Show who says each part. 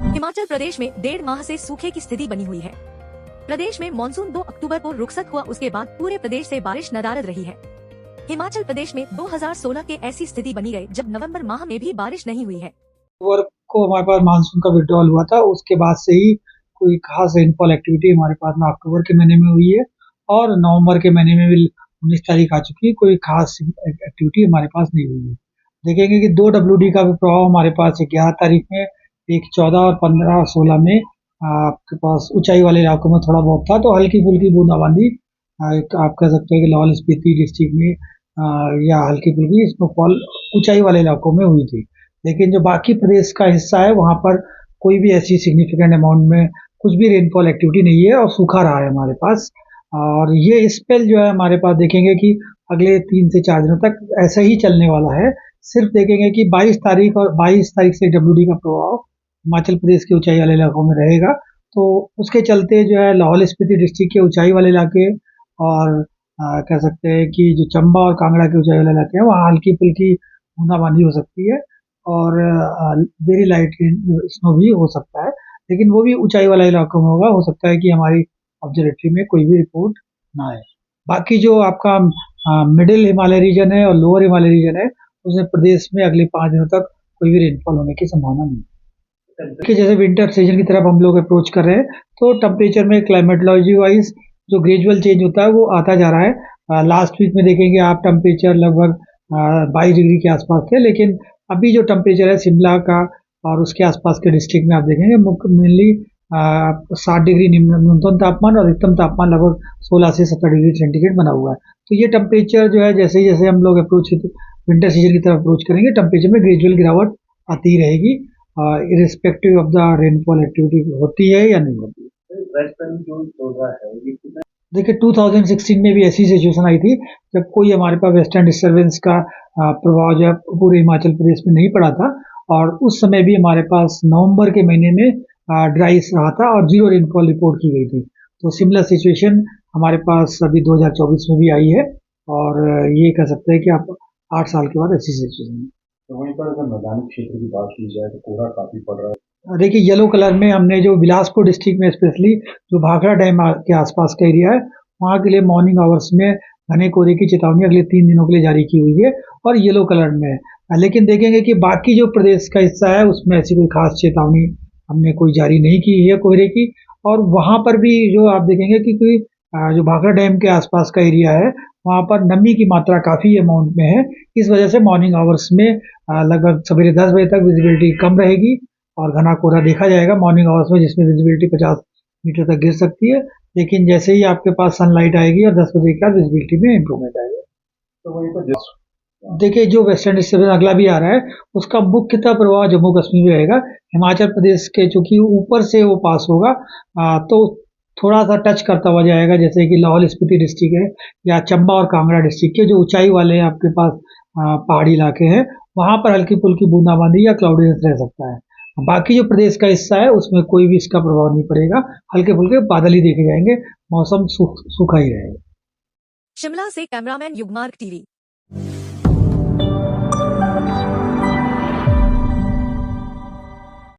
Speaker 1: हिमाचल प्रदेश में 1.5 माह से सूखे की स्थिति बनी हुई है। प्रदेश में मानसून 2 अक्टूबर को रुखसत हुआ, उसके बाद पूरे प्रदेश से बारिश नदारद रही है। हिमाचल प्रदेश में 2016 के ऐसी स्थिति बनी गई जब नवंबर माह में भी बारिश नहीं हुई है।
Speaker 2: अक्टूबर को हमारे पास मानसून का विड्रॉल हुआ था, उसके बाद से ही कोई खास रेनफॉल एक्टिविटी हमारे पास ना अक्टूबर के महीने में हुई है और नवंबर के महीने में भी 19 तारीख आ चुकी है, कोई खास एक्टिविटी हमारे पास नहीं हुई है। देखेंगे कि 2 WD का भी प्रभाव हमारे पास 11 तारीख में, एक 14 और 15 और 16 में आपके पास ऊंचाई वाले इलाकों में थोड़ा बहुत था, तो हल्की फुल्की बूंदाबांदी आप कह सकते हैं कि लाहौल स्पीति डिस्ट्रिक्ट में या हल्की फुल्की स्नोफॉल ऊंचाई वाले इलाकों में हुई थी। लेकिन जो बाकी प्रदेश का हिस्सा है वहां पर कोई भी ऐसी सिग्निफिकेंट अमाउंट में कुछ भी रेनफॉल एक्टिविटी नहीं है और सूखा रहा है हमारे पास। और ये स्पेल जो है हमारे पास देखेंगे कि अगले 3 से 4 दिनों तक ऐसा ही चलने वाला है। सिर्फ देखेंगे कि 22 तारीख और 22 तारीख से WD का प्रभाव हिमाचल प्रदेश के ऊंचाई वाले इलाकों में रहेगा, तो उसके चलते जो है लाहौल स्पीति डिस्ट्रिक्ट के ऊंचाई वाले इलाके और कह सकते हैं कि जो चंबा और कांगड़ा के ऊंचाई वाले इलाके हैं वहाँ हल्की फुल्की बूंदाबांदी हो सकती है और वेरी लाइट स्नो भी हो सकता है, लेकिन वो भी ऊंचाई वाला इलाकों में होगा। हो सकता है कि हमारी ऑब्जर्वेटरी में कोई भी रिपोर्ट ना आए। बाकी जो आपका मिडिल हिमालय रीजन है और लोअर हिमालय रीजन है, उसमें प्रदेश में अगले 5 दिनों तक कोई भी रेनफॉल होने की संभावना नहीं है। देखिए, जैसे विंटर सीजन की तरफ हम लोग अप्रोच कर रहे हैं, तो टेम्परेचर में क्लाइमेटोलॉजी वाइज जो ग्रेजुअल चेंज होता है वो आता जा रहा है। लास्ट वीक में देखेंगे आप टेम्परेचर लगभग 22 डिग्री के आसपास थे, लेकिन अभी जो टेम्परेचर है शिमला का और उसके आसपास के डिस्ट्रिक्ट में आप देखेंगे मेनली 60 डिग्री न्यूनतम तापमान और अधिकतम तापमान लगभग 16 से 17 डिग्री सेंटीग्रेड बना हुआ है। तो ये टेम्परेचर जो है जैसे जैसे हम लोग अप्रोच विंटर सीजन की तरफ अप्रोच करेंगे, टेम्परेचर में ग्रेजुअल गिरावट आती रहेगी, irrespective of the rainfall activity होती है या नहीं होती है। देखिए, 2016 में भी ऐसी सिचुएशन आई थी जब कोई हमारे पास वेस्टर्न डिस्टर्बेंस का प्रभाव जो है पूरे हिमाचल प्रदेश में नहीं पड़ा था, और उस समय भी हमारे पास नवंबर के महीने में ड्राई रहा था और 0 रेनफॉल रिपोर्ट की गई थी। तो सिमिलर सिचुएशन हमारे पास अभी 2024 में भी आई है और ये कह सकते हैं कि आप 8 साल के बाद ऐसी सिचुएशन है।
Speaker 3: तो वहीं पर अगर मैदानी क्षेत्र की बात की जाए तो कोहरा काफी पड़ रहा है।
Speaker 2: देखिए, येलो कलर में हमने जो बिलासपुर डिस्ट्रिक्ट में स्पेशली जो भाखड़ा डैम के आसपास का एरिया है वहाँ के लिए मॉर्निंग आवर्स में घने कोहरे की चेतावनी अगले 3 दिनों के लिए जारी की हुई है और येलो कलर में है। लेकिन देखेंगे कि बाकी जो प्रदेश का हिस्सा है उसमें ऐसी कोई खास चेतावनी हमने कोई जारी नहीं की है कोहरे की, और वहाँ पर भी जो आप देखेंगे कि कोई जो भाखड़ा डैम के आसपास का एरिया है वहाँ पर नमी की मात्रा काफी अमाउंट में है। इस वजह से मॉर्निंग आवर्स में लगभग सवेरे 10 बजे तक विजिबिलिटी कम रहेगी और घना कोहरा देखा जाएगा मॉर्निंग आवर्स में, जिसमें विजिबिलिटी 50 मीटर तक गिर सकती है। लेकिन जैसे ही आपके पास सनलाइट आएगी और 10 बजे के बाद विजिबिलिटी में इंप्रूवमेंट आएगा।
Speaker 3: तो वहीं पर
Speaker 2: देखिए, जो वेस्टर्न डिस्टर्बेंस अगला भी आ रहा है उसका मुख्यतः प्रभाव जम्मू कश्मीर में रहेगा। हिमाचल प्रदेश के चूंकि ऊपर से वो पास होगा तो थोड़ा सा टच करता हुआ जाएगा, जैसे कि लाहौल स्पीति डिस्ट्रिक्ट है या चंबा और कांगड़ा डिस्ट्रिक्ट के जो ऊंचाई वाले आपके पास पहाड़ी इलाके हैं वहां पर हल्की फुल्की बूंदाबांदी या क्लाउडीनेस रह सकता है। बाकी जो प्रदेश का हिस्सा है उसमें कोई भी इसका प्रभाव नहीं पड़ेगा, हल्के फुल्के बादल ही देखे जाएंगे, मौसम सूखा ही रहेगा।
Speaker 1: शिमला से कैमरामैन युगमार्ग टीवी।